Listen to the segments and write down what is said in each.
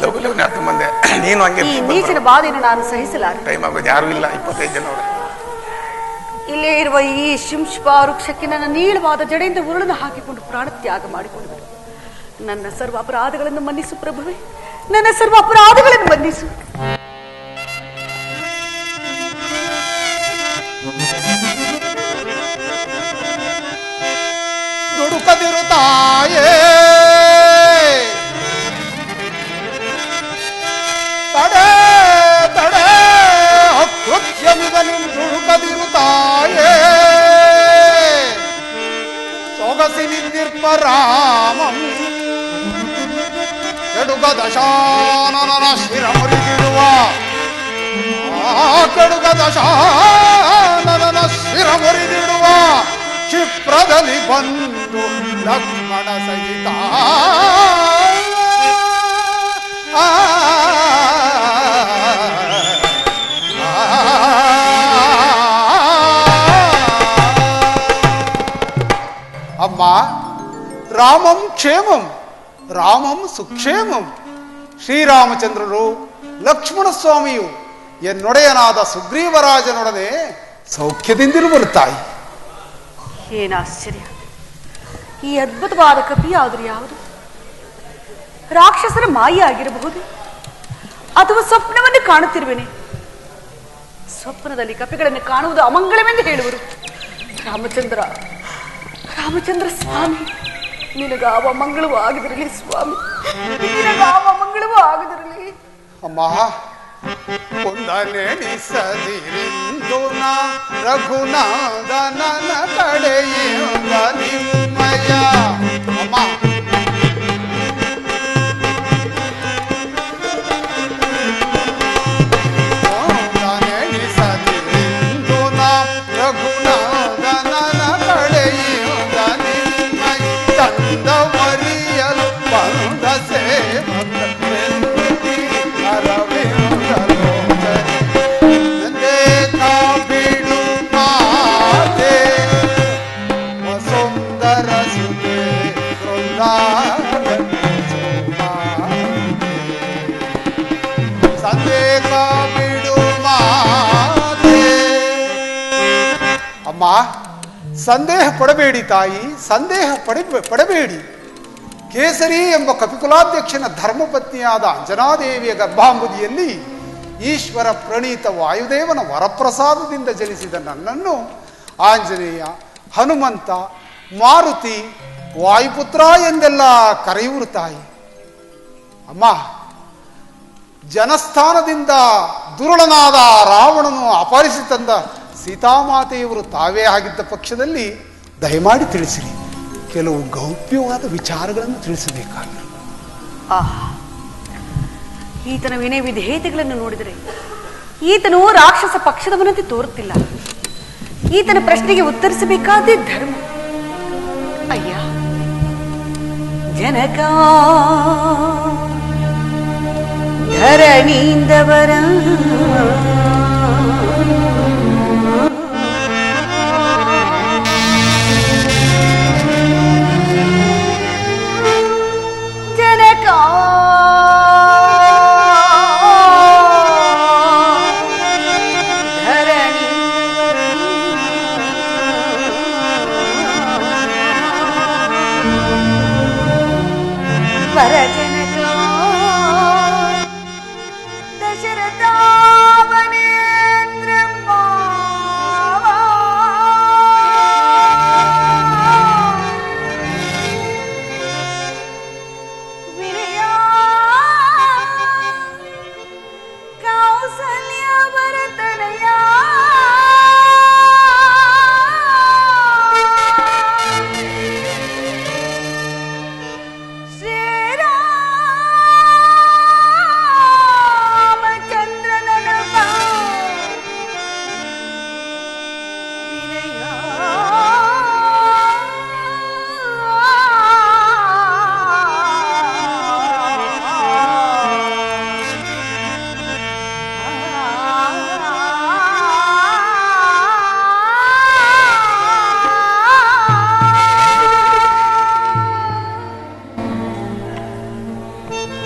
ಲಘು ಬಂದೆ. ನೀನು ಹಂಗೆ ಈ ನೀಚಿನ ಬಾಧೆಯನ್ನು ನಾನು ಸಹಿಸಲಾರೆ. ಟೈಮ್ ಆಗೋದು, ಯಾರು ಇಲ್ಲ, 25 ಜನ ಅವರೇ. ಇಲ್ಲೇ ಇರುವ ಈ ಶಿಂಶುಪ ವೃಕ್ಷಕ್ಕೆ ನನ್ನ ನೀಳವಾದ ಜಡೆಯಿಂದ ಉರುಳನ್ನು ಹಾಕಿಕೊಂಡು ಪ್ರಾಣ ತ್ಯಾಗ ಮಾಡಿಕೊಂಡು ನನ್ನ ಸರ್ವ ಅಪರಾಧಗಳನ್ನು ಮನ್ನಿಸು ಪ್ರಭುವೆ, ನನ್ನ ಸರ್ವ ಅಪರಾಧಗಳನ್ನು ಮನ್ನಿಸು. ದುಡುಕದಿರುತ್ತಾಯೇ ತಡೆ ತಡೆ ಅಕೃತ್ಯಮಿದ ನಿನ್ ದುಡುಕದಿರುತ್ತಾಯೇ ಸೊಗಸಿ ನಿಂದಿರ್ಪ ರಾಮಂ ಕೆಡುಗ ದಶಾನನ ಶಿರ ಮುರಿದಿಡುವ ಕೆಡುಗ ದಶಾನನ ಶಿರ ಮುರಿದಿಡುವ ಕ್ಷಿಪ್ರದಲ್ಲಿ ಬಂದು ಲಕ್ಷ್ಮಣ ಸಹಿತ ಅಮ್ಮ, ರಾಮಂ ಕ್ಷೇಮಂ, ರಾಮಂ ಸುಕ್ಷೇಮಂ. ಶ್ರೀರಾಮಚಂದ್ರರು ಲಕ್ಷ್ಮಣ ಸ್ವಾಮಿಯು ಎನ್ನೊಡೆಯನಾದ ಸುಗ್ರೀವರಾಜನೊಡನೆ ಸೌಖ್ಯದಿಂದಿರುವರು ತಾಯಿ. ಏನಾಶ್ಚರ್ಯ! ಈ ಅದ್ಭುತವಾದ ಕಪಿ ಆದರೂ ಯಾವುದು? ರಾಕ್ಷಸರ ಮಾಯ ಆಗಿರಬಹುದು, ಅಥವಾ ಸ್ವಪ್ನವನ್ನು ಕಾಣುತ್ತಿರುವೆನೆ. ಸ್ವಪ್ನದಲ್ಲಿ ಕಪಿಗಳನ್ನು ಕಾಣುವುದು ಅಮಂಗಳವೆಂದು ಹೇಳುವರು. ರಾಮಚಂದ್ರ, ರಾಮಚಂದ್ರ ಸ್ವಾಮಿ, ನಿನಗಾವ ಮಂಗಳವೂ ಆಗದಿರಲಿ ಸ್ವಾಮಿ, ನಿನಗಾವ ಮಂಗಳವೂ ಆಗದಿರಲಿ. ಅಮ್ಮ, ಒಂದನೆನಿಸದಿರಿಂದು ನಾ ರಘುನಾಥನ ಕಡೆಯಿಂದ ನಿಮ್ಮಯ. ಅಮ್ಮ, ಒಂದನೆನಿಸದಿರಿಂದು ನಾ ರಘುನಾಥನ ಕಡೆಯಿಂದ ನಿಮ್ಮಯ ತಂದ ಮರಿಯಲು ಬಂದ ಸೇವಕ ಅಮ್ಮ, ಸಂದೇಹ ಪಡಬೇಡಿ ತಾಯಿ, ಸಂದೇಹ ಪಡಬೇಡಿ. ಕೇಸರಿ ಎಂಬ ಕಪಿಕುಲಾಧ್ಯಕ್ಷನ ಧರ್ಮಪತ್ನಿಯಾದ ಅಂಜನಾದೇವಿಯ ಗರ್ಭಾಂಬುದಿಯಲ್ಲಿ ಈಶ್ವರ ಪ್ರಣೀತ ವಾಯುದೇವನ ವರಪ್ರಸಾದದಿಂದ ಜನಿಸಿದ ನನ್ನನ್ನು ಆಂಜನೇಯ, ಹನುಮಂತ, ಮಾರುತಿ, ವಾಯುಪುತ್ರ ಎಂದೆಲ್ಲ ಕರೆಯುವರು ತಾಯಿ. ಅಮ್ಮ, ಜನಸ್ಥಾನದಿಂದ ದುರುಳನಾದ ರಾವಣನು ಅಪಹರಿಸಿ ತಂದ ಸೀತಾಮಾತೆಯವರು ತಾವೇ ಆಗಿದ್ದ ಪಕ್ಷದಲ್ಲಿ ದಯಮಾಡಿ ತಿಳಿಸಿರಿ. ಕೆಲವು ಗೌಪ್ಯವಾದ ವಿಚಾರಗಳನ್ನು ತಿಳಿಸಬೇಕಾಗಿರು. ಈತನ ವಿನಯ ವಿಧೇಯತೆಗಳನ್ನು ನೋಡಿದರೆ ಈತನು ರಾಕ್ಷಸ ಪಕ್ಷದವನಂತೆ ತೋರುತ್ತಿಲ್ಲ. ಈತನ ಪ್ರಶ್ನೆಗೆ ಉತ್ತರಿಸಬೇಕಾದ ಧರ್ಮ. ಅಯ್ಯ ಜನಕ, ಧರಣೀಂದವರ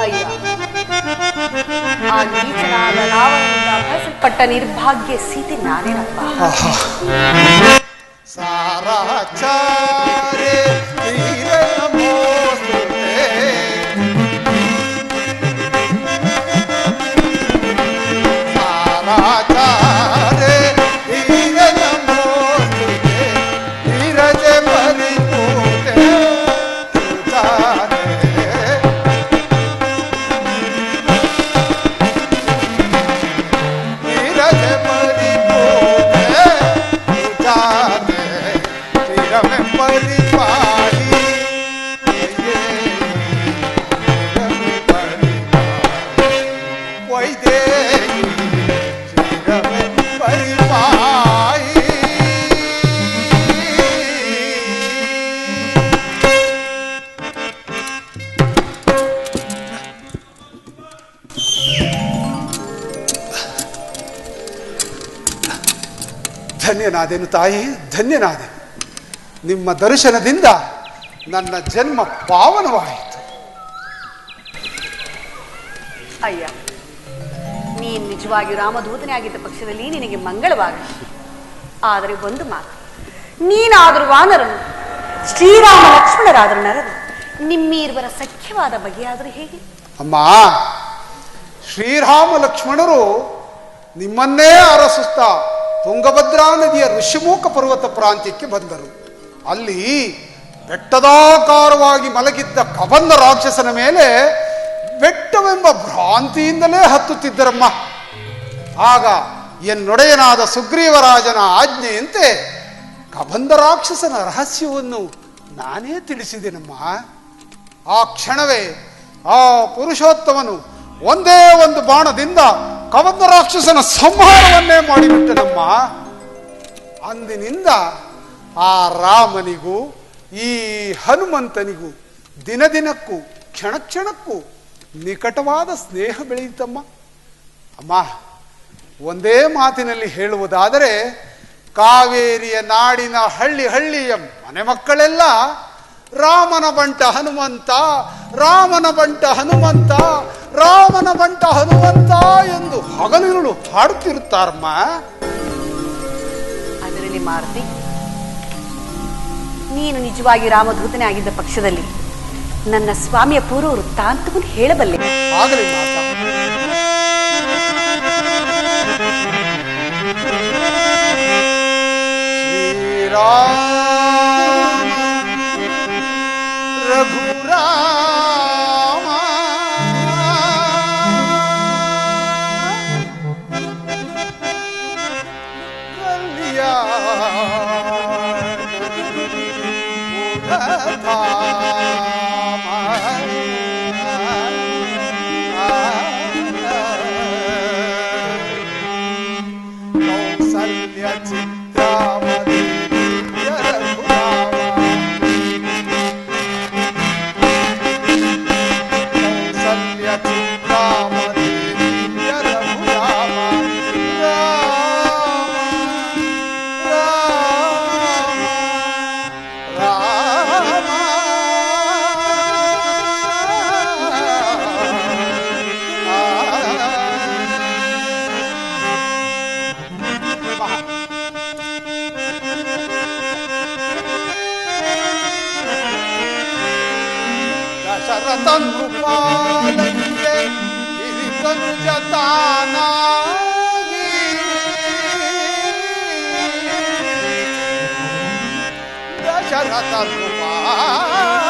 ಅಯ್ಯ ಆ ನೀಚನಾದ ರಾವಣನಿಂದ ಅಪಹರಿಸಲ್ಪಟ್ಟ ನಿರ್ಭಾಗ್ಯ ಸೀತೆ ನಾನೇನಪ್ಪ. ಸಾರಾಚಾರೆ ಧನ್ಯನಾದೆನು ತಾಯಿ, ಧನ್ಯನಾದೆ. ನಿಮ್ಮ ದರ್ಶನದಿಂದ ನನ್ನ ಜನ್ಮ ಪಾವನವಾಯಿತು. ಅಯ್ಯ, ನೀನು ನಿಜವಾಗಿ ರಾಮದೂತನೇ ಆಗಿದ್ದ ಪಕ್ಷದಲ್ಲಿ ನಿನಗೆ ಮಂಗಳವಾಗಲಿ. ಆದರೆ ಒಂದು ಮಾತು, ನೀನಾದರೂ ವಾನರನು, ಶ್ರೀರಾಮ ಲಕ್ಷ್ಮಣರಾದರೂ ನರರು, ನಿಮ್ಮೀರ್ವರ ಸಖ್ಯವಾದ ಬಗೆಯಾದರೂ ಹೇಗೆ? ಅಮ್ಮ, ಶ್ರೀರಾಮ ಲಕ್ಷ್ಮಣರು ನಿಮ್ಮನ್ನೇ ಅರಸುತ್ತಾ ತುಂಗಭದ್ರಾ ನದಿಯ ಋಷಿಮುಖ ಪರ್ವತ ಪ್ರಾಂತ್ಯಕ್ಕೆ ಬಂದರು. ಅಲ್ಲಿ ಬೆಟ್ಟದಾಕಾರವಾಗಿ ಮಲಗಿದ್ದ ಕಬಂಧ ರಾಕ್ಷಸನ ಮೇಲೆ ಬೆಟ್ಟವೆಂಬ ಭ್ರಾಂತಿಯಿಂದಲೇ ಹತ್ತುತ್ತಿದ್ದರಮ್ಮ. ಆಗ ಎನ್ನೊಡೆಯನಾದ ಸುಗ್ರೀವರಾಜನ ಆಜ್ಞೆಯಂತೆ ಕಬಂಧ ರಾಕ್ಷಸನ ರಹಸ್ಯವನ್ನು ನಾನೇ ತಿಳಿಸಿದೆನಮ್ಮ. ಆ ಕ್ಷಣವೇ ಆ ಪುರುಷೋತ್ತಮನು ಒಂದೇ ಒಂದು ಬಾಣದಿಂದ ಕಬಂಧ ರಾಕ್ಷಸನ ಸಂಹಾರವನ್ನೇ ಮಾಡಿಬಿಟ್ಟನಮ್ಮ. ಅಂದಿನಿಂದ ಆ ರಾಮನಿಗೂ ಈ ಹನುಮಂತನಿಗೂ ದಿನ ದಿನಕ್ಕೂ ಕ್ಷಣ ಕ್ಷಣಕ್ಕೂ ನಿಕಟವಾದ ಸ್ನೇಹ ಬೆಳೆಯಿತಮ್ಮ. ಅಮ್ಮ, ಒಂದೇ ಮಾತಿನಲ್ಲಿ ಹೇಳುವುದಾದರೆ ಕಾವೇರಿಯ ನಾಡಿನ ಹಳ್ಳಿ ಹಳ್ಳಿಯ ಮನೆ ಮಕ್ಕಳೆಲ್ಲ ರಾಮನ ಬಂಟ ಹನುಮಂತ, ರಾಮನ ಬಂಟ ಹನುಮಂತ, ರಾಮನ ಬಂಟ ಹನುಮಂತ ಎಂದು ಹಗಲಿರುಳು ಹಾಡುತ್ತಿರುತ್ತಾರಮ್ಮ. ಅದರಲ್ಲಿ ಮಾರುತಿ, ನೀನು ನಿಜವಾಗಿ ರಾಮದೂತನೇ ಆಗಿದ್ದ ಪಕ್ಷದಲ್ಲಿ ನನ್ನ ಸ್ವಾಮಿಯ ಪೂರ್ವ ವೃತ್ತಾಂತವನ್ನು ಹೇಳಬಲ್ಲೆ. ಆಗಲಿ ಮಾತಾ. ಶ್ರೀರಾಮ ರಘುರಾಮ ಕೌಸಲ್ಯ ಚಿತ್ರಾವತಿ ಶರತನೃಪಾಲಂಗೆ ಹಿರಿತನು ಜತಾನಾಗಿ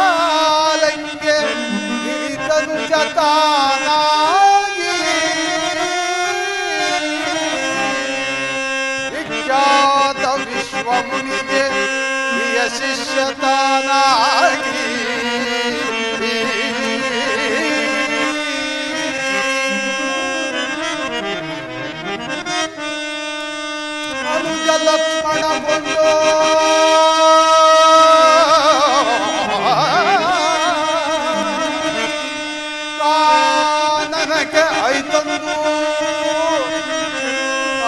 ದಶರಥನೃಪಾಲಂಗೆ ಹಿರಿತನು ಜತಾನಾಗಿ ವಿಖ್ಯಾತ ವಿಶ್ವಮುನಿಗೆ ಪ್ರಿಯ ಶಿಷ್ಯತಾನಾಗಿ ಲಕ್ಷ್ಮಣ ಬಂದು ಕಾನನಕ್ಕೆ ಐತಂದು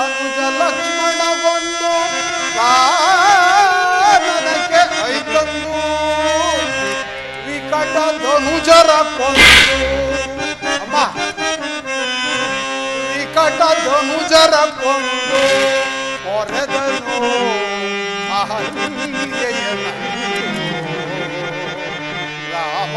ಅನುಜ ಲಕ್ಷ್ಮಣ ಬಂದು ಕಾನನಕ್ಕೆ ಐತಂದು ವಿಕಟ ಧನುಜರ ಕೊಂದು. ಅಮ್ಮ, ಕರಕೊಂಡು ಹೊರೆದನು ಅಹಲ್ಯೆಯ ರಾಮ.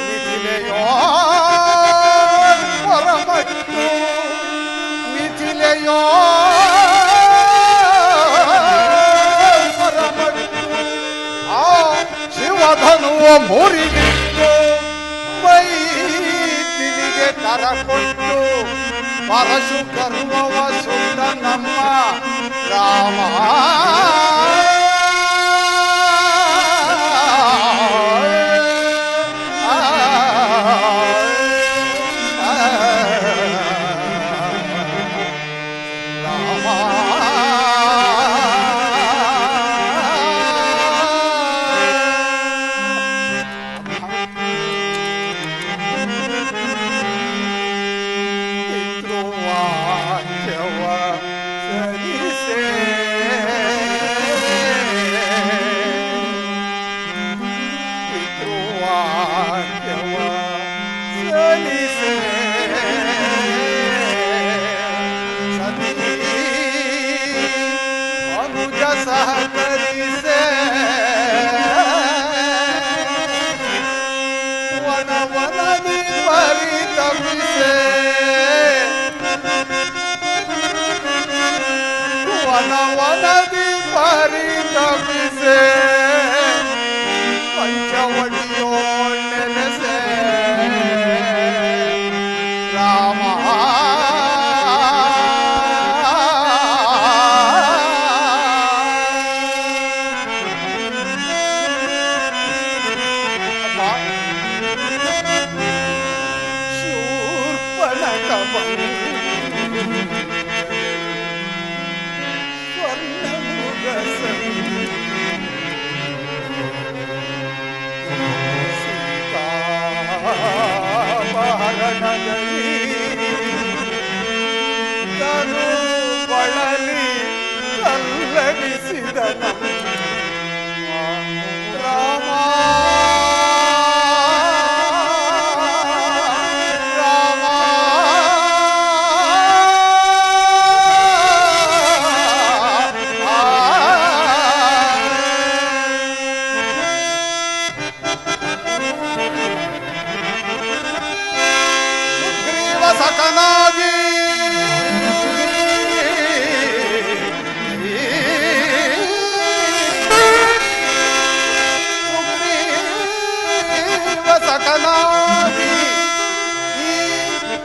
ಮಿಥಿಲೆಯೋ ಪರಮಟ್ಟು ಮಿಥಿಲೆಯೋ ಶಿವಧನುವ ಮುರಿಗಿಟ್ಟು ಮೈತಿಲಿಗೆ ಕರಕೊಟ್ಟು ಪರಶು ಕರ್ಮವ ಸುತ್ತ ನಮ್ಮ ರಾಮ. ಸಹಕರಿಸೆ ವನವನದಿ ಪರಿತಪಿಸೆ ವನವನದಿ ಪರಿತಪಿಸೆ ಪಂಚವಟಿಯೋ ನೆಲೆಸೆ ರಾಮ. ತನು ಬಳಲಿ ಕಲ್ಲಡಿಸಿದ ರಾಮ. ರಾಮ ಸಕನಾಗಿ ಸಕನಾಗಿ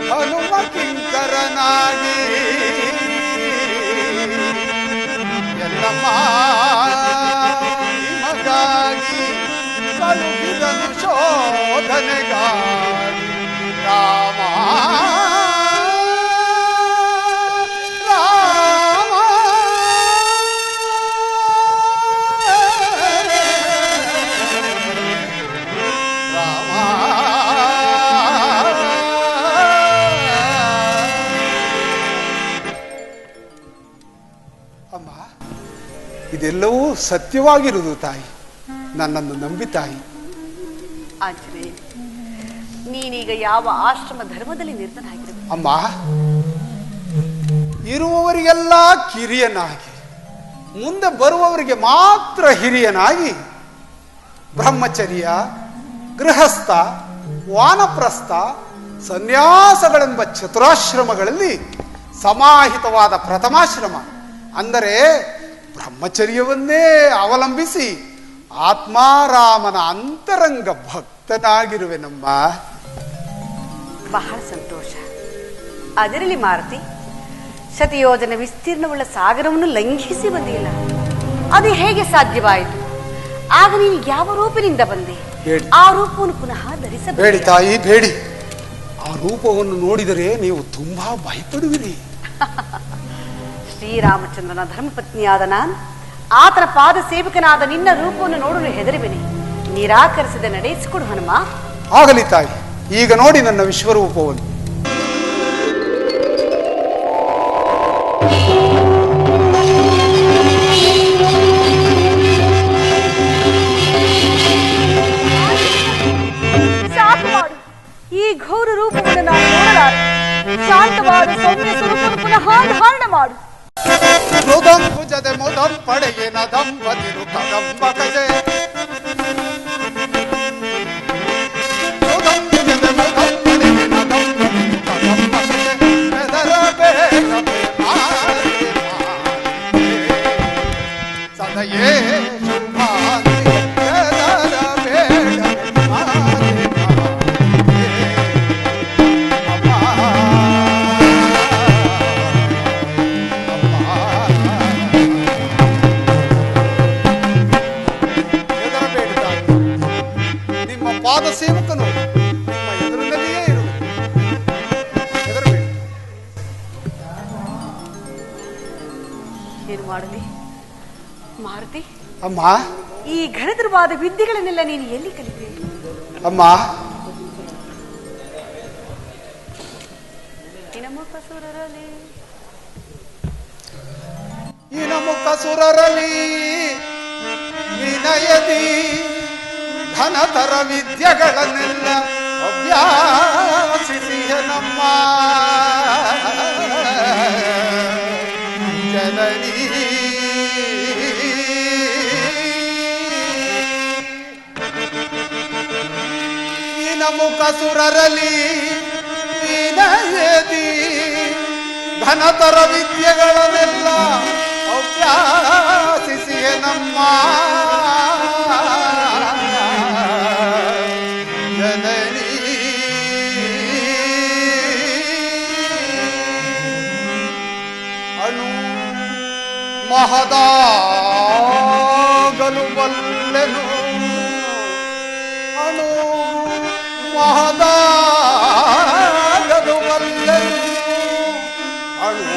ಹನುಮ ಕಿಂಕರನಾಗಿ ಎಲ್ಲಮ್ಮ ನಿಮಗಾಗಿ ಕಳುಹಿದನು ಶೋಧನೆಗಾಗಿ ರಾಮ. ಅಮ್ಮ, ಇದೆಲ್ಲವೂ ಸತ್ಯವಾಗಿರುವುದು ತಾಯಿ. ನನ್ನನ್ನು ನಂಬಿ ತಾಯಿ. ಆಂಜನೇಯ, ನೀನೀಗ ಯಾವ ಆಶ್ರಮ ಧರ್ಮದಲ್ಲಿ ನಿರತನಾಗಿರಬೇಕು? ಅಮ್ಮ, ಇರುವವರಿಗೆಲ್ಲ ಕಿರಿಯನಾಗಿ ಮುಂದೆ ಬರುವವರಿಗೆ ಮಾತ್ರ ಹಿರಿಯನಾಗಿ ಬ್ರಹ್ಮಚರ್ಯ, ಗೃಹಸ್ಥ, ವಾನಪ್ರಸ್ಥ, ಸನ್ಯಾಸಗಳೆಂಬ ಚತುರಾಶ್ರಮಗಳಲ್ಲಿ ಸಮಾಹಿತವಾದ ಪ್ರಥಮಾಶ್ರಮ ಅಂದರೆ ಬ್ರಹ್ಮಚರ್ಯವನ್ನೇ ಅವಲಂಬಿಸಿ ಆತ್ಮಾರಾಮನ ಅಂತರಂಗ ಭಕ್ತನಾಗಿರುವೆನಮ್ಮ. ಬಹಳ ಸಂತೋಷ. ಅದರಲ್ಲಿ ಮಾರುತಿ, ಶತಯೋಜನ ವಿಸ್ತೀರ್ಣವುಳ್ಳ ಸಾಗರವನ್ನು ಲಂಘಿಸಿ ಬಂದಿಲ್ಲ. ಅದು ಹೇಗೆ ಸಾಧ್ಯವಾಯಿತು? ಆಗ ನೀನು ಯಾವ ರೂಪಿನಿಂದ ಬಂದೆ? ಆ ರೂಪವನ್ನು ಪುನಃ ಧರಿಸಬೇಡಿ. ಬೇಡಿ ತಾಯಿ, ಬೇಡಿ. ಆ ರೂಪವನ್ನು ನೋಡಿದರೆ ನೀವು ತುಂಬಾ ಭಯಪಡುವಿರಿ. ಶ್ರೀರಾಮಚಂದ್ರನ ಧರ್ಮಪತ್ನಿಯಾದ ನಾನು ಆತನ ಪಾದ ಸೇವಕನಾದ ನಿನ್ನ ರೂಪವನ್ನು ನೋಡಲು ಹೆದರುವೆನೆ. ನಿರಾಕರಿಸದೆ ನಡೆಸಿಕೊಡು ಹನುಮ. ಆಗಲಿ ತಾಯಿ, ಈಗ ನೋಡಿ ನನ್ನ ವಿಶ್ವರೂಪವನ್ನು. ಶಾಂತವಾದ ಸೌಮ್ಯ ಸ್ವರೂಪವನ್ನು ಪುನಃ ಧಾರಣ ಮಾಡು. ಮೃದಂ ಭುಜದೆ ಮುದಂ ಪಡೆಗಿನ ದಂಪತಿರು ಕದಂಬ ಕಜೆ ಮೃದಂ ಭುಜದೆ ಮುದಂ ಪಡೆಗಿನ ದಂಪತಿರು ಕದಂಬ ಕಜೆ ಬೆದರ ಬೇಗವೇ ಸದಯೇ ಶುಭಾಂತಿ ಬೆದರ ಬೇಗವೇ ಪಾದ ಸೇವಕನು ನಿಮ್ಮ ಎದುರಿನಲ್ಲಿಯೇ ಇರುವುದು. ಹೆದರಬೇಡಿ. ಏನು ಮಾಡಲಿ ಮಾರುತಿ? ಅಮ್ಮ, ಈ ಘನತರವಾದ ವಿದ್ಯೆಗಳನ್ನೆಲ್ಲ ನೀನು ಎಲ್ಲಿ ಕಲಿತೆ? ಅಮ್ಮ, ಇನಮುಖ ಸುರರಲಿ ವಿನಯದಿ ಘನತರ ವಿದ್ಯೆಗಳನ್ನೆಲ್ಲ ಅಭ್ಯಾಸಿಸಿಯ ನಮ್ಮ ಜನನಿ. ಇನಮುಖ ಸುರರಲಿ ವಿನಯದಿ ಘನತರ ವಿದ್ಯೆಗಳನ್ನೆಲ್ಲ ಅಭ್ಯಾಸಿಸಿಯ ನಮ್ಮ ಜನನಿ. ಅಣು ಮಹದಾಗಲು ಬಲ್ಲೆನು, ಅಣು ಮಹದಾಗಲು ಬಲ್ಲೆನು, ಅಣು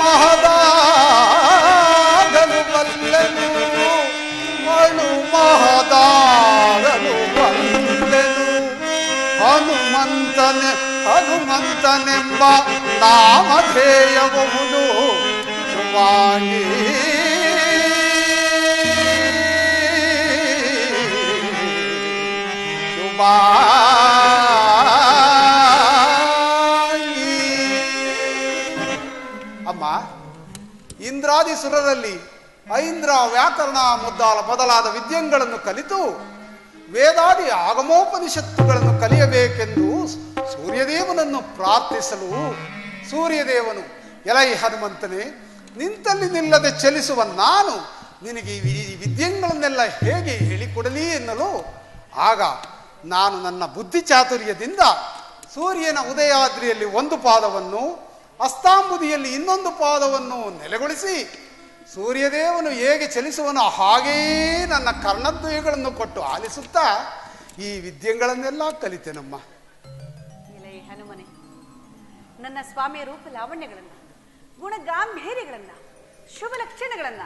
ಮಹದಾಗಲು ಬಲ್ಲೆನು, ಅಣು ಮಹದಾಗಲು ಬಲ್ಲೆನು. ಹನುಮಂತನೆಂಬ ನಾಮಧೇಯಬಹುದು ಶುಭಾಂಗಿ. ಶುಭಾಂಗಿ. ಅಮ್ಮ, ಇಂದ್ರಾದಿ ಸುರರಲ್ಲಿ ಐಂದ್ರ ವ್ಯಾಕರಣ ಮೊದಲಾದ ವಿದ್ಯೆಗಳನ್ನು ಕಲಿತು ವೇದಾದಿ ಆಗಮೋಪನಿಷತ್ತುಗಳನ್ನು ಕಲಿಯಬೇಕೆಂದು ಸೂರ್ಯದೇವನನ್ನು ಪ್ರಾರ್ಥಿಸಲು ಸೂರ್ಯದೇವನು, ಎಲೈ ಹನುಮಂತನೇ, ನಿಂತಲ್ಲಿ ನಿಲ್ಲದೆ ಚಲಿಸುವ ನಾನು ನಿನಗೆ ಈ ವಿದ್ಯೆಗಳನ್ನೆಲ್ಲ ಹೇಗೆ ಹೇಳಿಕೊಡಲಿ ಎನ್ನಲು, ಆಗ ನಾನು ನನ್ನ ಬುದ್ಧಿ ಚಾತುರ್ಯದಿಂದ ಸೂರ್ಯನ ಉದಯಾದ್ರಿಯಲ್ಲಿ ಒಂದು ಪಾದವನ್ನು, ಅಸ್ತಾಂಬುದಿಯಲ್ಲಿ ಇನ್ನೊಂದು ಪಾದವನ್ನು ನೆಲೆಗೊಳಿಸಿ ಸೂರ್ಯದೇವನು ಹೇಗೆ ಚಲಿಸುವನೋ ಹಾಗೆಯೇ ನನ್ನ ಕರ್ಣದ್ವಯಗಳನ್ನು ಕೊಟ್ಟು ಆಲಿಸುತ್ತಾ ಈ ವಿದ್ಯೆಗಳನ್ನೆಲ್ಲ ಕಲಿತೆನಮ್ಮ. ಹನುಮನೆ, ನನ್ನ ಸ್ವಾಮಿಯ ರೂಪ ಲಾವಣ್ಯಗಳನ್ನ, ಗುಣ ಗಾಂಭೀರ್ಯಗಳನ್ನ, ಶುಭ ಲಕ್ಷಣಗಳನ್ನ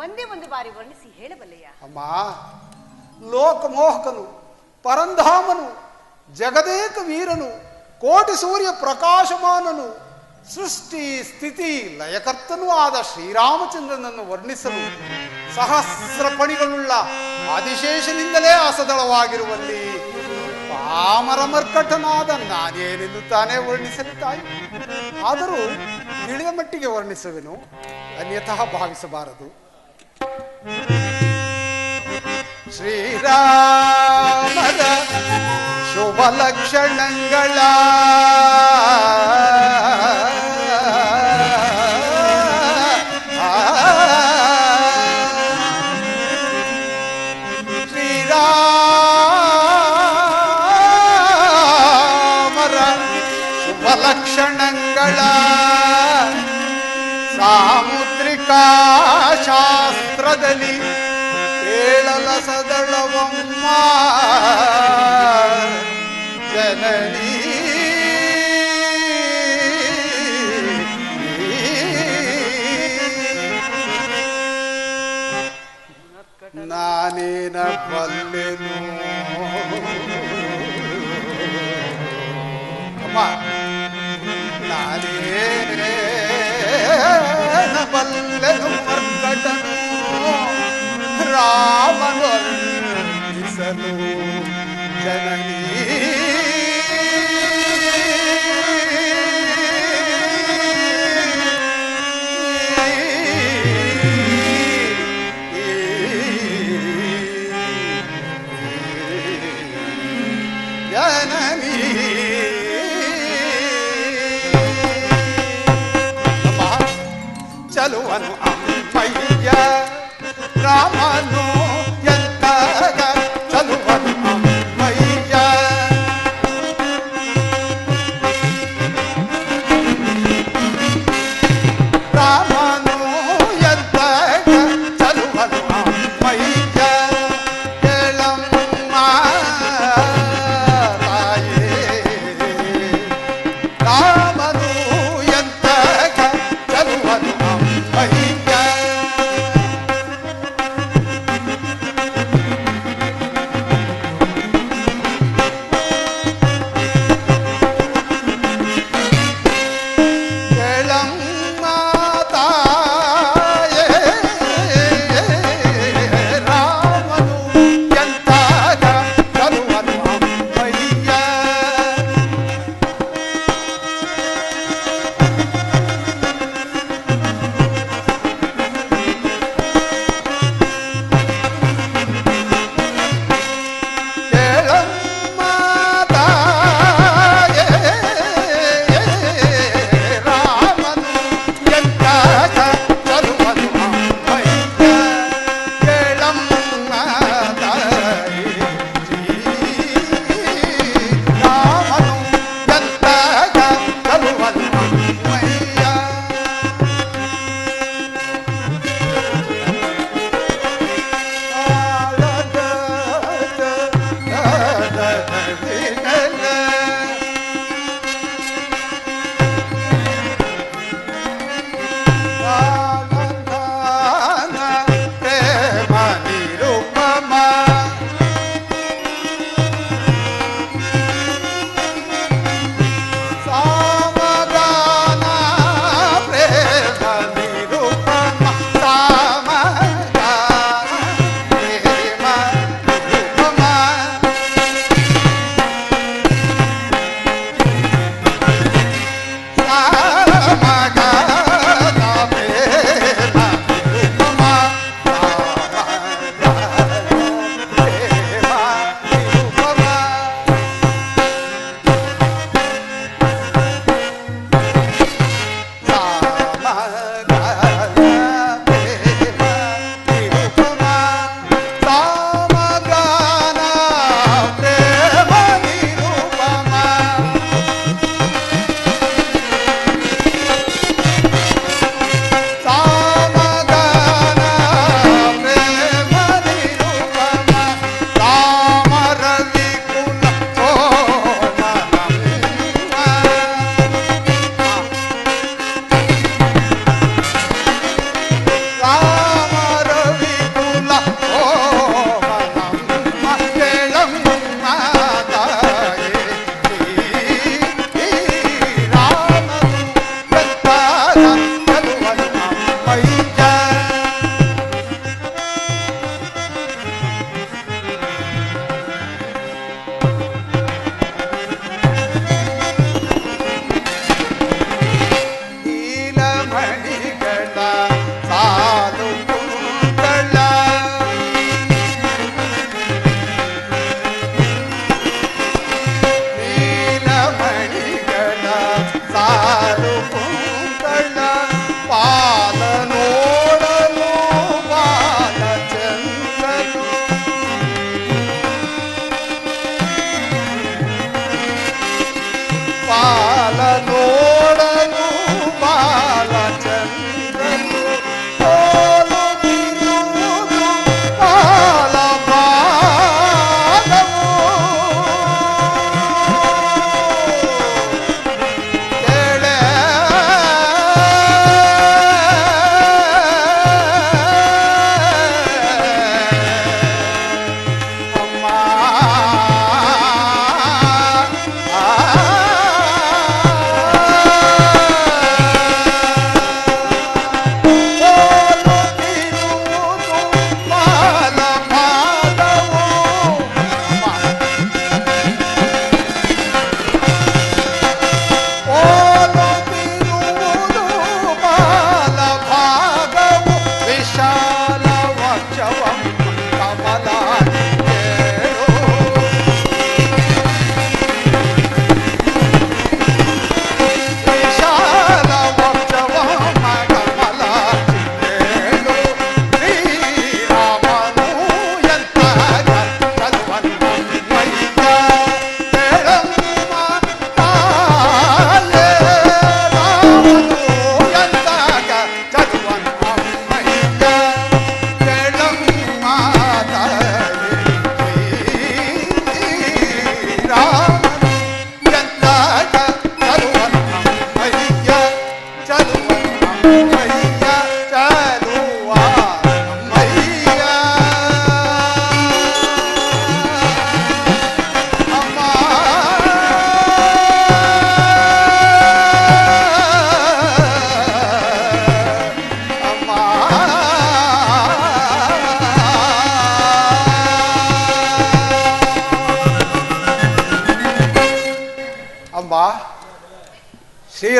ಒಂದೇ ಒಂದು ಬಾರಿ ವರ್ಣಿಸಿ ಹೇಳಬಲ್ಲೆಯ? ಅಮ್ಮ, ಲೋಕಮೋಹಕನು, ಪರಂಧಾಮನು, ಜಗದೇಕ ವೀರನು, ಕೋಟಿ ಸೂರ್ಯ ಪ್ರಕಾಶಮಾನನು, ಸೃಷ್ಟಿ ಸ್ಥಿತಿ ಲಯಕರ್ತನೂ ಆದ ಶ್ರೀರಾಮಚಂದ್ರನನ್ನು ವರ್ಣಿಸಲು ಸಹಸ್ರ ಪಣಿಗಳುಳ್ಳ ಆದಿಶೇಷನಿಂದಲೇ ಅಸದಳವಾಗಿರುವಲ್ಲಿ ಪಾಮರ ಮರ್ಕಟನಾದ ನಾನೇನೆಂದು ತಾನೇ ವರ್ಣಿಸಲಿ ತಾಯಿ. ಆದರೂ ತಿಳಿದ ಮಟ್ಟಿಗೆ ವರ್ಣಿಸುವೆನು, ಅನ್ಯಥಾ ಭಾವಿಸಬಾರದು. ಶ್ರೀರಾಮದ ಶುಭ ಲಕ್ಷಣಗಳ ಲಕ್ಷಣಗಳ ಸಾಮುದ್ರಿಕಾ ಶಾಸ್ತ್ರದಲ್ಲಿ ಕೇಳಲ ಸದಳವಮ್ಮ ಜನನಿ. ನಾನೇನ ಬಲ್ಲೆನು ಅಮ್ಮ, ನಾನೇನ ಬಲ್ಲೆನು ಮರ್ಕಟನು ರಾಮನು ಜನನಿ. ಚಲುವನು ಅಮ್ಮಯ್ಯ ರಾಮನು ಎಂತಾಗ ಚಲುವನು ಅಮ್ಮಯ್ಯ ರಾಮನು ಎಂತಾಗ ಚಲುವನು ಅಮ್ಮಯ್ಯ ಕೇಳಮ್ಮ ತಾಯೇ ರಾಮನು ಎಂತಾಗ ಚಲುವನು ಅಮ್ಮಯ್ಯ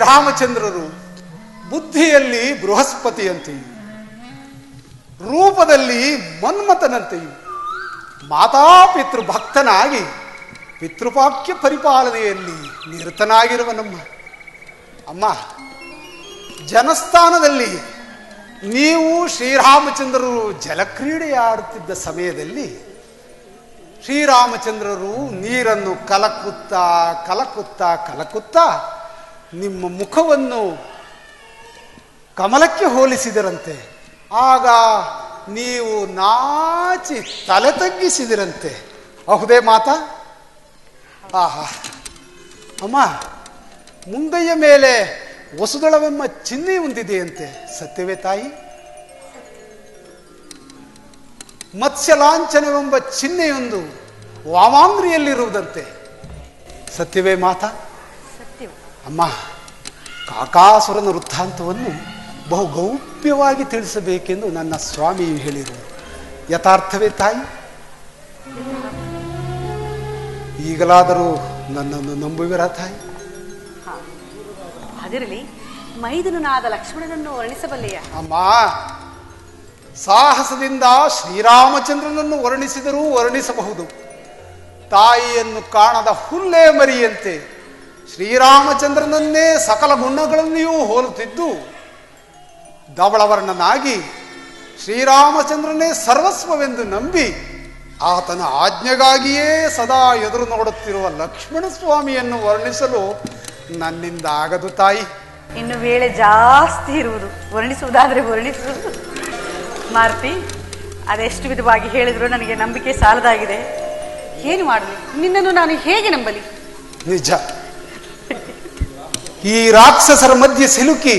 ಶ್ರೀರಾಮಚಂದ್ರರು ಬುದ್ಧಿಯಲ್ಲಿ ಬೃಹಸ್ಪತಿಯಂತೆಯೂ ರೂಪದಲ್ಲಿ ಮನ್ಮಥನಂತೆಯೂ ಮಾತಾಪಿತೃ ಭಕ್ತನಾಗಿ ಪಿತೃವಾಕ್ಯ ಪರಿಪಾಲನೆಯಲ್ಲಿ ನಿರತನಾಗಿರುವ ನಮ್ಮ ಅಮ್ಮ, ಜನಸ್ಥಾನದಲ್ಲಿ ನೀವು ಶ್ರೀರಾಮಚಂದ್ರರು ಜಲಕ್ರೀಡೆ ಆಡುತ್ತಿದ್ದ ಸಮಯದಲ್ಲಿ ಶ್ರೀರಾಮಚಂದ್ರರು ನೀರನ್ನು ಕಲಕುತ್ತಾ ಕಲಕುತ್ತಾ ಕಲಕುತ್ತಾ ನಿಮ್ಮ ಮುಖವನ್ನು ಕಮಲಕ್ಕೆ ಹೋಲಿಸಿದರಂತೆ. ಆಗ ನೀವು ನಾಚಿ ತಲೆ ತಗ್ಗಿಸಿದಿರಂತೆ. ಹೌದೇ ಮಾತಾ? ಆಹಾ ಅಮ್ಮ, ಮುಂಗೈಯ ಮೇಲೆ ವಸುದಳವೆಂಬ ಚಿಹ್ನೆ ಹೊಂದಿದೆಯಂತೆ, ಸತ್ಯವೇ ತಾಯಿ? ಮತ್ಸ್ಯಲಾಂಛನವೆಂಬ ಚಿಹ್ನೆಯೊಂದು ವಾಮಾಂಗ್ರಿಯಲ್ಲಿರುವುದಂತೆ, ಸತ್ಯವೇ ಮಾತಾ? ಅಮ್ಮ, ಕಾಕಾಸುರನ ವೃತ್ತಾಂತವನ್ನು ಬಹು ಗೌಪ್ಯವಾಗಿ ತಿಳಿಸಬೇಕೆಂದು ನನ್ನ ಸ್ವಾಮಿಯು ಹೇಳಿರುವುದು ಯಥಾರ್ಥವೇ ತಾಯಿ? ಈಗಲಾದರೂ ನನ್ನನ್ನು ನಂಬುವಿರಾ ತಾಯಿ? ಅದಿರಲಿ, ಮೈದುನನಾದ ಲಕ್ಷ್ಮಣನನ್ನು ವರ್ಣಿಸಬಲ್ಲೆಯ? ಅಮ್ಮ, ಸಾಹಸದಿಂದ ಶ್ರೀರಾಮಚಂದ್ರನನ್ನು ವರ್ಣಿಸಿದರೂ ವರ್ಣಿಸಬಹುದು. ತಾಯಿಯನ್ನು ಕಾಣದ ಹುಲ್ಲೆ ಮರಿಯಂತೆ ಶ್ರೀರಾಮಚಂದ್ರನನ್ನೇ ಸಕಲ ಗುಣಗಳಲ್ಲಿಯೂ ಹೋಲುತ್ತಿದ್ದು ಧವಳವರ್ಣನಾಗಿ ಶ್ರೀರಾಮಚಂದ್ರನೇ ಸರ್ವಸ್ವವೆಂದು ನಂಬಿ ಆತನ ಆಜ್ಞೆಗಾಗಿಯೇ ಸದಾ ಎದುರು ನೋಡುತ್ತಿರುವ ಲಕ್ಷ್ಮಣ ಸ್ವಾಮಿಯನ್ನು ವರ್ಣಿಸಲು ನನ್ನಿಂದ ಆಗದು ತಾಯಿ. ಇನ್ನು ವೇಳೆ ಜಾಸ್ತಿ ಇರುವುದು, ವರ್ಣಿಸುವುದಾದರೆ ವರ್ಣಿಸುವುದು. ಮಾರುತಿ, ಅದೆಷ್ಟು ವಿಧವಾಗಿ ಹೇಳಿದ್ರು ನನಗೆ ನಂಬಿಕೆ ಸಾಲದಾಗಿದೆ. ಏನು ಮಾಡಲಿ? ನಿನ್ನನ್ನು ನಾನು ಹೇಗೆ ನಂಬಲಿ? ನಿಜ, ಈ ರಾಕ್ಷಸರ ಮಧ್ಯೆ ಸಿಲುಕಿ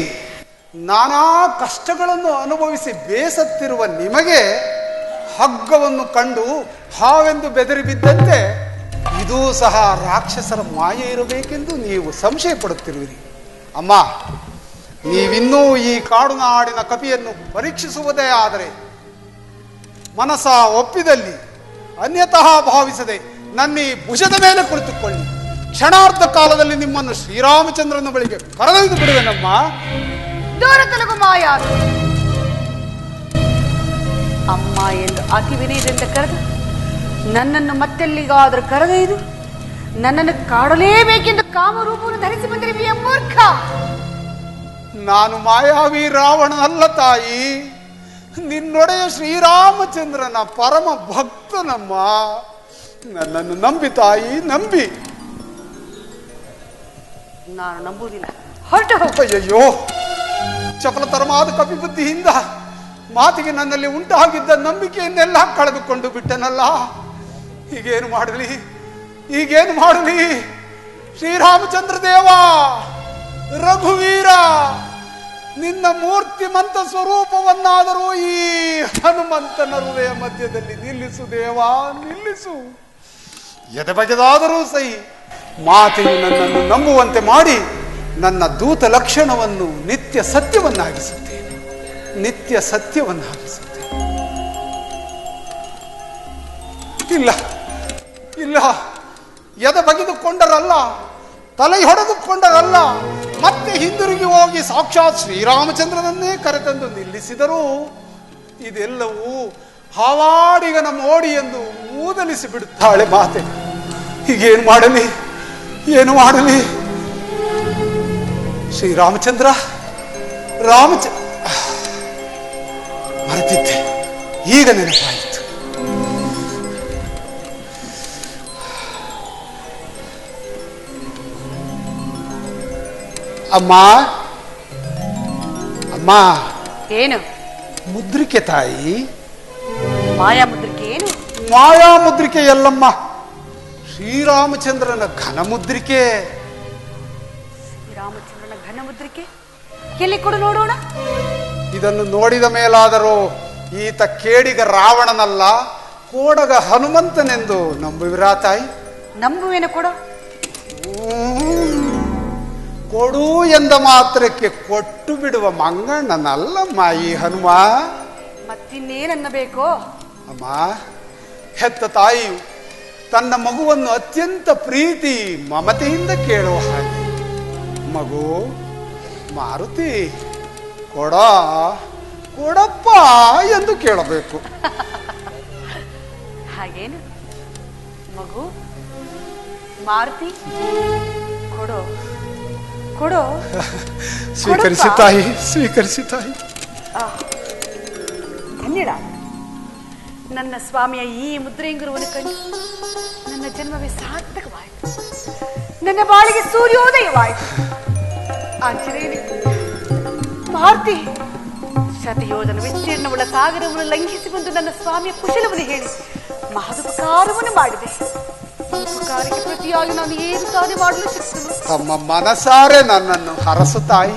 ನಾನಾ ಕಷ್ಟಗಳನ್ನು ಅನುಭವಿಸಿ ಬೇಸತ್ತಿರುವ ನಿಮಗೆ ಹಗ್ಗವನ್ನು ಕಂಡು ಹಾವೆಂದು ಬೆದರಿ ಬಿದ್ದಂತೆ ಇದೂ ಸಹ ರಾಕ್ಷಸರ ಮಾಯೆ ಇರಬೇಕೆಂದು ನೀವು ಸಂಶಯ ಪಡುತ್ತಿರುವಿರಿ. ಅಮ್ಮ, ನೀವಿನ್ನೂ ಈ ಕಾಡು ನಾಡಿನ ಕಪಿಯನ್ನು ಪರೀಕ್ಷಿಸುವುದೇ ಆದರೆ ಮನಸ ಒಪ್ಪಿದಲ್ಲಿ ಅನ್ಯತಃ ಭಾವಿಸದೆ ನನ್ನ ಈ ಭುಜದ ಮೇಲೆ ಕುಳಿತುಕೊಳ್ಳಿ. ಕ್ಷಣಾರ್ಧ ಕಾಲದಲ್ಲಿ ನಿಮ್ಮನ್ನು ಶ್ರೀರಾಮಚಂದ್ರನ ಬಳಿಗೆ ಕರೆದೊಯ್ದು ಬಿಡುವೆನಮ್ಮ. ದೂರ ತೊಲಗು ಮಾಯಾ. ಅಮ್ಮ ಎಂದು ಅತಿ ವಿನಯದಿಂದ ಕರೆದು ನನ್ನನ್ನು ಮತ್ತೆಲ್ಲಿಗಾದರೂ ಕರೆದೊಯ್ದು ನನ್ನನ್ನು ಕಾಡಲೇಬೇಕೆಂದು ಕಾಮರೂಪವನ್ನು ಧರಿಸಿ ಬಂದಿರುವೆಯ ಮೂರ್ಖ. ನಾನು ಮಾಯಾವಿ ರಾವಣನಲ್ಲ ತಾಯಿ, ನಿನ್ನೊಡೆಯ ಶ್ರೀರಾಮಚಂದ್ರನ ಪರಮ ಭಕ್ತನಮ್ಮ. ನನ್ನನ್ನು ನಂಬಿ ತಾಯಿ, ನಂಬಿ. ನಾನು ನಂಬುವುದಿಲ್ಲ, ಹೊರಟು ಹೋಗು. ಅಯ್ಯಯ್ಯೋ, ಚಪಲತರವಾದ ಕಪಿಬುದ್ಧಿಯಿಂದ ಮಾತಿಗೆ ನನ್ನಲ್ಲಿ ಉಂಟಾಗಿದ್ದ ನಂಬಿಕೆಯನ್ನೆಲ್ಲ ಕಳೆದುಕೊಂಡು ಬಿಟ್ಟನಲ್ಲ. ಹೀಗೇನು ಮಾಡಲಿ, ಈಗೇನು ಮಾಡಲಿ? ಶ್ರೀರಾಮಚಂದ್ರ ದೇವ, ರಘುವೀರ, ನಿನ್ನ ಮೂರ್ತಿಮಂತ ಸ್ವರೂಪವನ್ನಾದರೂ ಈ ಹನುಮಂತನ ಹೃದಯ ಮಧ್ಯದಲ್ಲಿ ನಿಲ್ಲಿಸು ದೇವಾ, ನಿಲ್ಲಿಸು. ಎದೆ ಬಗೆದಾದರೂ ಸಹಿ ಮಾತೆಯು ನನ್ನನ್ನು ನಂಬುವಂತೆ ಮಾಡಿ ನನ್ನ ದೂತ ಲಕ್ಷಣವನ್ನು ನಿತ್ಯ ಸತ್ಯವನ್ನಾಗಿಸುತ್ತೇನೆ, ನಿತ್ಯ ಸತ್ಯವನ್ನಾಗಿಸುತ್ತೇನೆ. ಇಲ್ಲ ಇಲ್ಲ, ಎದೆ ಬಗೆದುಕೊಂಡರಲ್ಲ, ತಲೆ ಹೊಡೆದುಕೊಂಡರಲ್ಲ, ಮತ್ತೆ ಹಿಂದಿರುಗಿ ಹೋಗಿ ಸಾಕ್ಷಾತ್ ಶ್ರೀರಾಮಚಂದ್ರನನ್ನೇ ಕರೆತಂದು ನಿಲ್ಲಿಸಿದರೂ ಇದೆಲ್ಲವೂ ಹಾವಾಡಿಗನ ಮೋಡಿ ಎಂದು ಮೂದಲಿಸಿ ಬಿಡುತ್ತಾಳೆ ಮಾತೆ. ಹೀಗೇನು ಮಾಡಲಿ, ಏನು ಮಾಡಲಿ? ಶ್ರೀರಾಮಚಂದ್ರ, ಮರೆತಿದ್ದೆ, ಈಗ ನೆನಪಾಯಿತು. ಅಮ್ಮ, ಅಮ್ಮ, ಏನು? ಮುದ್ರಿಕೆ ತಾಯಿ. ಮಾಯಾ ಮುದ್ರಿಕೆ ಏನು? ಮಾಯಾ ಮುದ್ರಿಕೆ ಎಲ್ಲಮ್ಮ, ಶ್ರೀರಾಮಚಂದ್ರನ ಘನ ಮುದ್ರಿಕೆ. ಶ್ರೀರಾಮಚಂದ್ರನ ಘನ ಮುದ್ರಿಕೆ ಎಲ್ಲಿ ಕೊಡು ನೋಡೋಣ. ಇದನ್ನು ನೋಡಿದ ಮೇಲಾದರೂ ಈತ ಕೇಡಿಗ ರಾವಣನಲ್ಲ, ಕೋಡಗ ಹನುಮಂತನೆಂದು ನಂಬುವಿರಾ ತಾಯಿ? ನಂಬುವೇನು ಕೊಡು. ಕೊಡು ಎಂದ ಮಾತ್ರಕ್ಕೆ ಕೊಟ್ಟು ಬಿಡುವ ಮಂಗಣ್ಣನಲ್ಲಮ್ಮ ಈ ಹನುಮ. ಮತ್ತಿನ್ನೇನನ್ನಬೇಕೋ? ಅಮ್ಮ, ಹೆತ್ತ ತಾಯಿಯು ತನ್ನ ಮಗುವನ್ನು ಅತ್ಯಂತ ಪ್ರೀತಿ ಮಮತೆಯಿಂದ ಕೇಳುವ ಹಾಗೆ, ಮಗು ಮಾರುತಿ ಕೊಡ ಕೊಡಪ್ಪ ಎಂದು ಕೇಳಬೇಕು. ಹಾಗೇನು ಮಗು? ಮಾರುತಿ ಕೊಡೋ ಕೊಡೋ. ಸ್ವೀಕರಿಸಿ ತಾಯಿ, ಸ್ವೀಕರಿಸಿ ತಾಯಿ. ಧನ್ಯಡ. ನನ್ನ ಸ್ವಾಮಿಯ ಈ ಮುದ್ರೆಂಗುರುವನ್ನು ಕಂಡು ನನ್ನ ಜನ್ಮವೇ ಸಾರ್ಥಕವಾಯಿತು. ನನ್ನ ಬಾಳಿಗೆ ಸೂರ್ಯೋದಯವಾಯಿತು. ಆಂಜನೇಯನೇ, ಮಾರುತಿ ಶತಯೋಧನ ವಿಸ್ತೀರ್ಣವುಳ್ಳ ಸಾಗರವನ್ನು ಲಂಘಿಸಿ ಬಂದು ನನ್ನ ಸ್ವಾಮಿಯ ಕುಶಲವನ್ನು ಹೇಳಿ ಮಹದುಪಕಾರವನ್ನು ಮಾಡಿದೆ. ಉಪಕಾರಕ್ಕೆ ಪ್ರತಿಯಾಗಿ ನಾನು ಏನು ತಾನೇ ಮಾಡಲು ಶಕ್ತನು? ತಮ್ಮ ಮನಸಾರೆ ನನ್ನನ್ನು ಹರಸು ತಾಯಿ.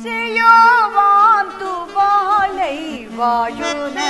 ಶ್ರೇಯೋವಾಂತು ಬಾಳೈ ವಾಯುನಂದನಾ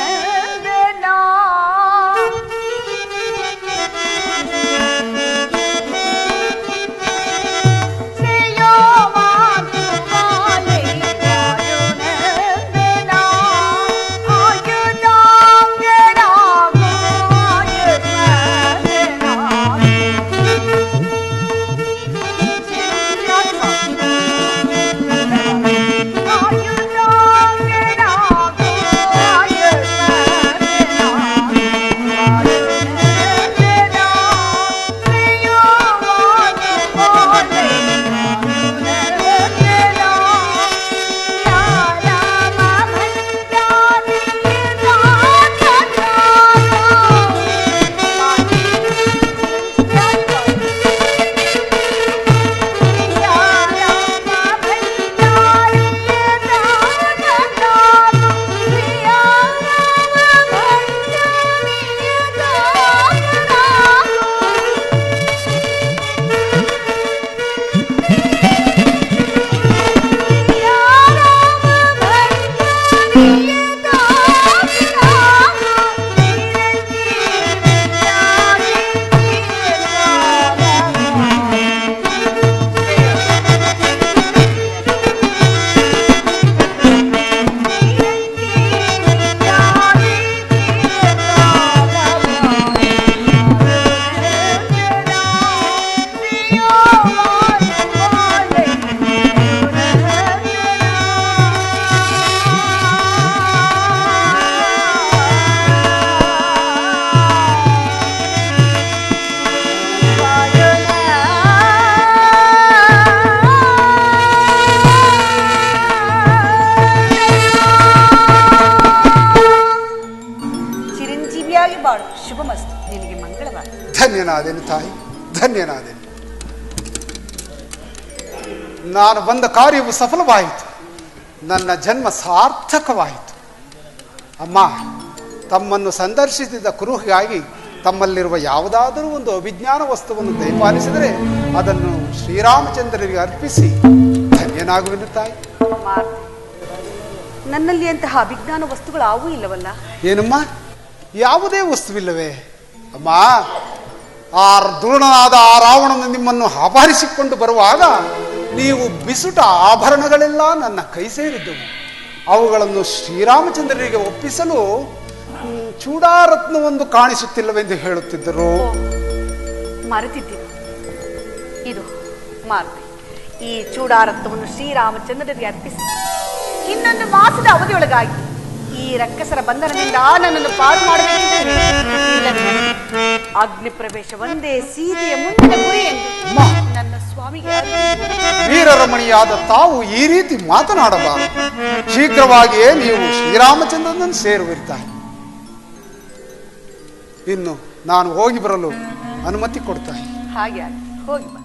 ಧನ್ಯನಾದೆನು ತಾಯಿ, ಧನ್ಯನಾದೆನು. ನಾನು ಬಂದ ಕಾರ್ಯವು ಸಫಲವಾಯಿತು. ನನ್ನ ಜನ್ಮ ಸಾರ್ಥಕವಾಯಿತು. ಅಮ್ಮ, ತಮ್ಮನ್ನು ಸಂದರ್ಶಿಸಿದ ಕುರುಹಿಗಾಗಿ ತಮ್ಮಲ್ಲಿರುವ ಯಾವುದಾದರೂ ಒಂದು ಅಭಿಜ್ಞಾನ ವಸ್ತುವನ್ನು ದಯಪಾಲಿಸಿದರೆ ಅದನ್ನು ಶ್ರೀರಾಮಚಂದ್ರರಿಗೆ ಅರ್ಪಿಸಿ ಧನ್ಯನಾಗುವೆನು ತಾಯಿ. ನನ್ನಲ್ಲಿ ಅಂತಹ ಅಭಿಜ್ಞಾನ ವಸ್ತುಗಳು ಆವೂ ಇಲ್ಲವಲ್ಲ? ಏನಮ್ಮ, ಯಾವುದೇ ವಸ್ತುವಿಲ್ಲವೇ? ಅಮ್ಮ, ಆ ದುರುಣನಾದ ಆ ರಾವಣನು ನಿಮ್ಮನ್ನು ಅಪಹರಿಸಿಕೊಂಡು ಬರುವಾಗ ನೀವು ಬಿಸುಟ ಆಭರಣಗಳೆಲ್ಲ ನನ್ನ ಕೈ ಸೇರಿದ್ದವು. ಅವುಗಳನ್ನು ಶ್ರೀರಾಮಚಂದ್ರರಿಗೆ ಒಪ್ಪಿಸಲು ಚೂಡಾರತ್ನವೊಂದು ಕಾಣಿಸುತ್ತಿಲ್ಲವೆಂದು ಹೇಳುತ್ತಿದ್ದರು. ಮರೆತಿದ್ದೀವಿ. ಇದು ಮಾರುತಿ, ಈ ಚೂಡಾರತ್ನವನ್ನು ಶ್ರೀರಾಮಚಂದ್ರರಿಗೆ ಅರ್ಪಿಸಿ ಇನ್ನೊಂದು ಮಾಸದ ಅವಧಿಯೊಳಗಾಗಿ ಈ ರಕ್ಕಸರ ಬಂಧನದಿಂದ ನನ್ನನ್ನು ಪಾರು ಮಾಡಬೇಕು. ಅಗ್ನಿ ಪ್ರವೇಶ ಒಂದೇ ಸೀತೆಯ ಮುಂದಿನ ಗುರಿ ಎಂದು ನನ್ನ ಸ್ವಾಮಿಗೆ. ವೀರರಮಣಿಯಾದ ತಾವು ಈ ರೀತಿ ಮಾತನಾಡಬಾರದು. ಶೀಘ್ರವಾಗಿಯೇ ನೀವು ಶ್ರೀರಾಮಚಂದ್ರನನ್ನು ಸೇರುವಿರ್ತಾರೆ. ಇನ್ನು ನಾನು ಹೋಗಿ ಬರಲು ಅನುಮತಿ ಕೊಡ್ತಾನೆ. ಹಾಗೆ ಹೋಗಿ ಬಾ.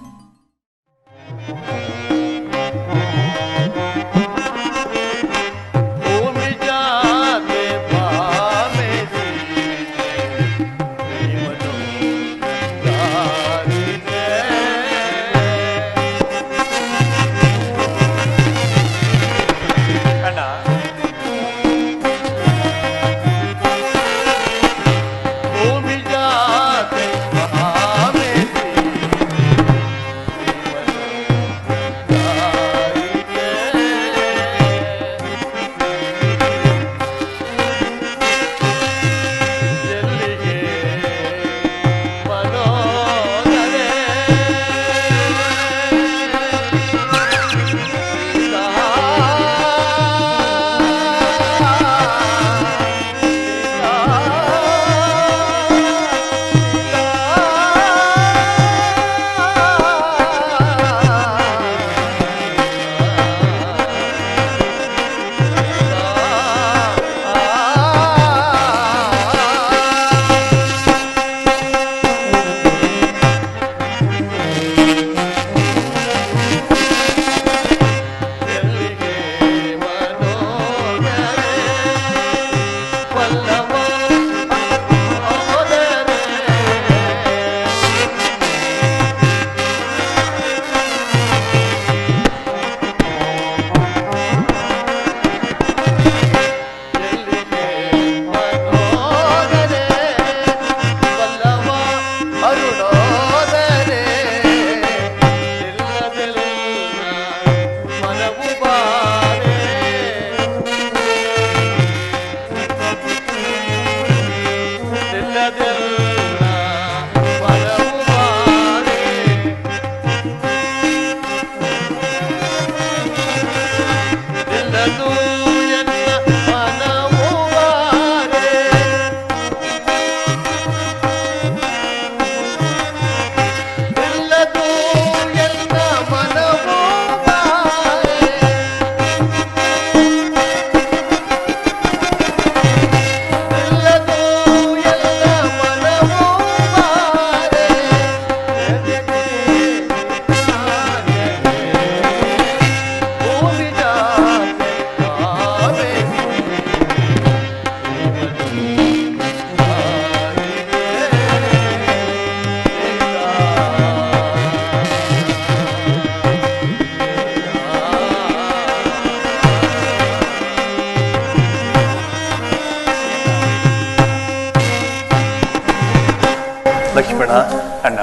ಅಣ್ಣ,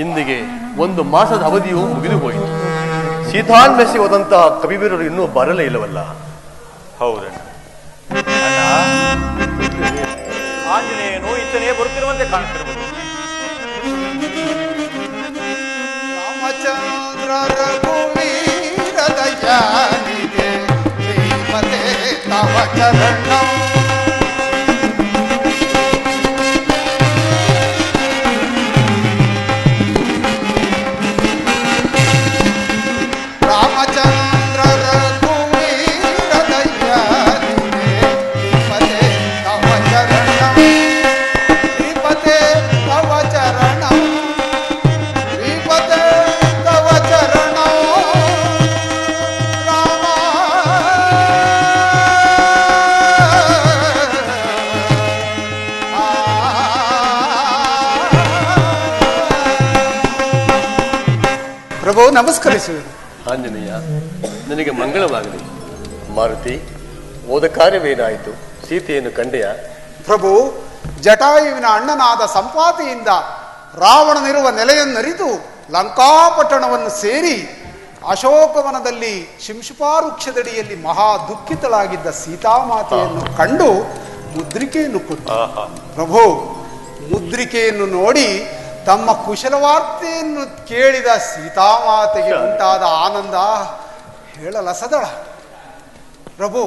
ಇಂದಿಗೆ 1 ಮಾಸದ ಅವಧಿಯು ಮುಗಿದು ಹೋಯಿತು. ಸೀತಾನ್ಮೆಸಿ ಹೋದಂತಹ ಕವಿವೀರರು ಇನ್ನೂ ಬರಲೇ ಇಲ್ಲವಲ್ಲ? ಹೌದಣ್ಣ. ಅಣ್ಣ, ಆಂಜನೇಯನು ಇತ್ತನೇ ಬರುತ್ತಿರುವಂತೆ ಕಾಣುತ್ತಿರುವುದು. ರಾಮಚಂದ್ರ ರಘುವೀರ ದಯಾನಿಗೆ ಶ್ರೀಮತೆ ತವ ಚರಣ. ರಾಮಚಂದ್ರ ರಘುವೀರ ದಯಾನಿಗೆ ಶ್ರೀಮತೆ ತವ ಚರಣ. ಶ್ರೀಪತೆ ತವ ಚರಣ. ಶ್ರೀಪತೆ ತವ ಚರಣ. ರಾಮ ಪ್ರಭು ನಮಸ್ಕರಿಸುವುದು. ಆಂಜನೇಯ, ನಿನಗೆ ಮಂಗಳವಾಗಲಿ. ಮಾರುತಿ, ಹೋದ ಕಾರ್ಯವೇನಾಯಿತು? ಸೀತೆಯನ್ನು ಕಂಡೆಯ? ಪ್ರಭು, ಜಟಾಯುವಿನ ಅಣ್ಣನಾದ ಸಂಪಾತಿಯಿಂದ ರಾವಣನಿರುವ ನೆಲೆಯನ್ನರಿತು ಲಂಕಾಪಟ್ಟಣವನ್ನು ಸೇರಿ ಅಶೋಕವನದಲ್ಲಿ ಶಿಂಶುಪಾ ವೃಕ್ಷದಡಿಯಲ್ಲಿ ಮಹಾ ದುಃಖಿತಳಾಗಿದ್ದ ಸೀತಾಮಾತೆಯನ್ನು ಕಂಡು ಮುದ್ರಿಕೆಯನ್ನು ಕೊಟ್ಟು, ಪ್ರಭು, ಮುದ್ರಿಕೆಯನ್ನು ನೋಡಿ ತಮ್ಮ ಕುಶಲವಾರ್ತೆಯನ್ನು ಕೇಳಿದ ಸೀತಾಮಾತೆಗೆ ಉಂಟಾದ ಆನಂದ ಹೇಳಲಸದಳ. ಪ್ರಭು,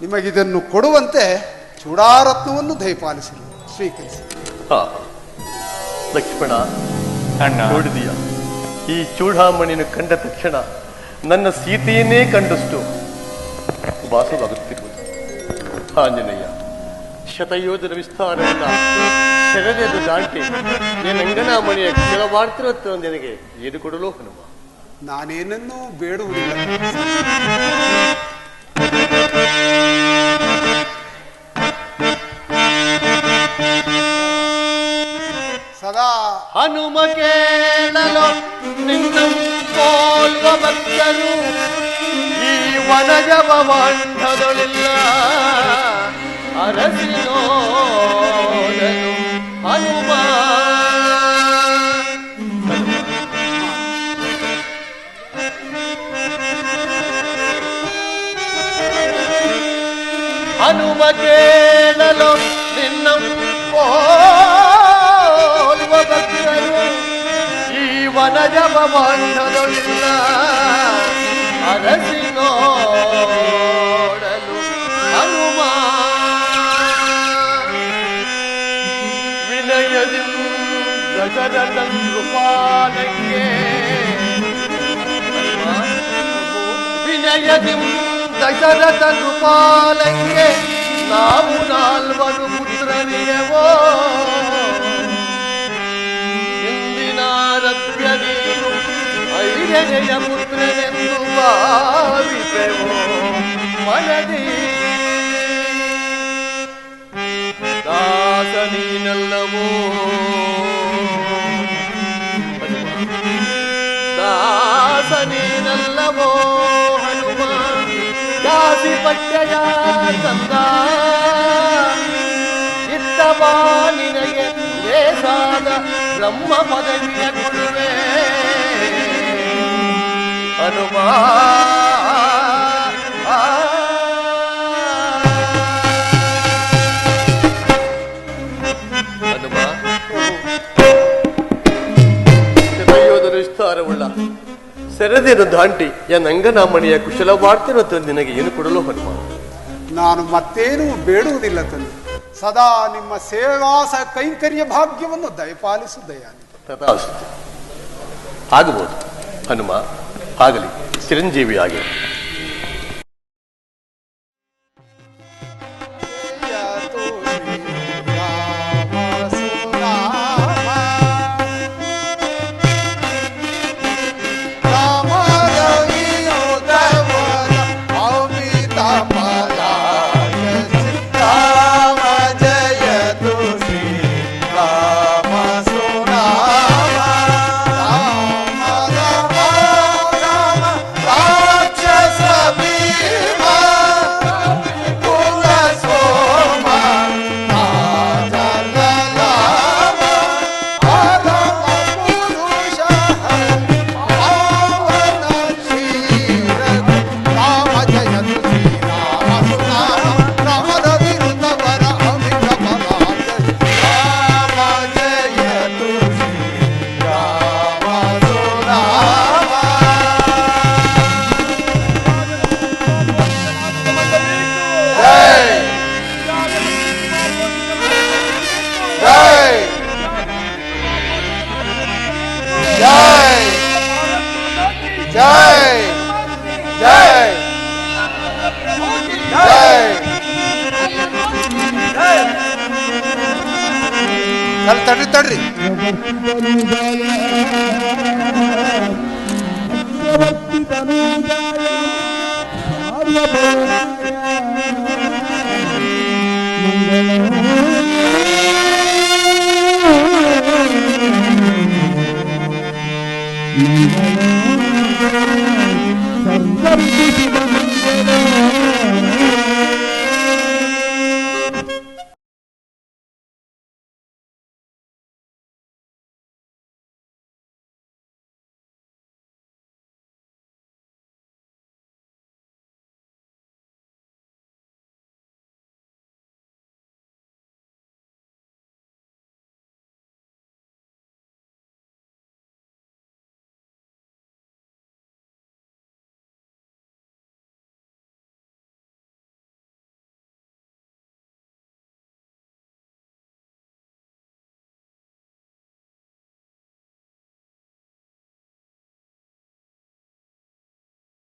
ನಿಮಗಿದನ್ನು ಕೊಡುವಂತೆ ಚೂಡಾರತ್ನವನ್ನು ದಯಪಾಲಿಸಿ ಸ್ವೀಕರಿಸಿ. ಲಕ್ಷ್ಮಣ, ಅಣ್ಣ, ನೋಡಿದೀಯ? ಈ ಚೂಡಾಮಣಿಯನ್ನು ಕಂಡ ತಕ್ಷಣ ನನ್ನ ಸೀತೆಯನ್ನೇ ಕಂಡಷ್ಟು ವಾಸವಾಗುತ್ತಿರುವುದು. ಆಂಜನೇಯ, ಶತಯೋಜನ ವಿಸ್ತಾರವನ್ನ ಸೆರೆದು ದಾಟಿ ನೀನಂಗನಾಮಣಿಯ ಕೆಳವಾಡ್ತಿರುತ್ತ ನಿನಗೆ ಏನು ಕೊಡಲು ಹನುಮ? ನಾನೇನನ್ನೂ ಬೇಡುವುದಿಲ್ಲ. ಸದಾ ಹನುಮ ಕೇಳಲು ನಿನ್ನ ಪೋಲ್ವ ಭಕ್ತರು ಈ ವನಜವ ಮಂಡದೊಳಿಲ್ಲ. ಅರಸಿನೋದನು ಹನುಮ. ಹನುಮ ಕೇಳಲು ನಿನ್ನ ಪೋಲ್ವ ಭಕ್ತರು ಈ ವನಜವ ಮಂಡದೊಳಿಲ್ಲ. ಅರಸಿನೋಡಲು ಹನುಮ. ವಿನಯದಿ ದಶರಥ ಕೃಪಾಲಕ್ಕೆ ವಿನಯದಿ ದಶರಥ ಕೃಪಾಲಕ್ಕೆ ನಾವು 4 ಪುತ್ರರಿಯವೋ. ಇಂದಿನಾರಭ್ಯ ನೀನು 5ನೆಯ ಪುತ್ರನೆಂದು ಭಾವಿಪೆವೋ ಮನದಿ. ದಾಸ ನೀನಲ್ಲವೋ ದಾಸ ನೀನಲ್ಲವೋ ಹನುಮ. ದಾಸಿ ಪಟ್ಟಯ ತಂದ ಇತ್ತಬಾ ನಿನಗೆ ಲೇಸಾದ ಬ್ರಹ್ಮ ಪದವಿಯ ಕೊಡುವೆ ಹನುಮ. ಹನುಮ, ಶತಯೋಧನ ವಿಸ್ತಾರವುಳ್ಳ ಸೆರೆದೇನು ದಾಂಟಿ ನಂಗನಾಮಣಿಯ ಕುಶಲವಾರ್ತಿರುತ್ತ ನಿನಗೆ ಏನು ಕೊಡಲು ಹನುಮ? ನಾನು ಮತ್ತೇನೂ ಬೇಡುವುದಿಲ್ಲ ತಂದೆ. ಸದಾ ನಿಮ್ಮ ಸೇವಾಸ ಕೈಂಕರ್ಯ ಭಾಗ್ಯವನ್ನು ದಯಪಾಲಿಸು ದಯಾನಿ. ತಥಾಸ್ತು. ಆಗಬಹುದು ಹನುಮ, ಆಗಲಿ. ಚಿರಂಜೀವಿಯಾಗಿ ರಾಕ್ಷಸ ತಡ್ರಿ ತಡ್ರಿ. ಸರ್ವರ್ಜಿತ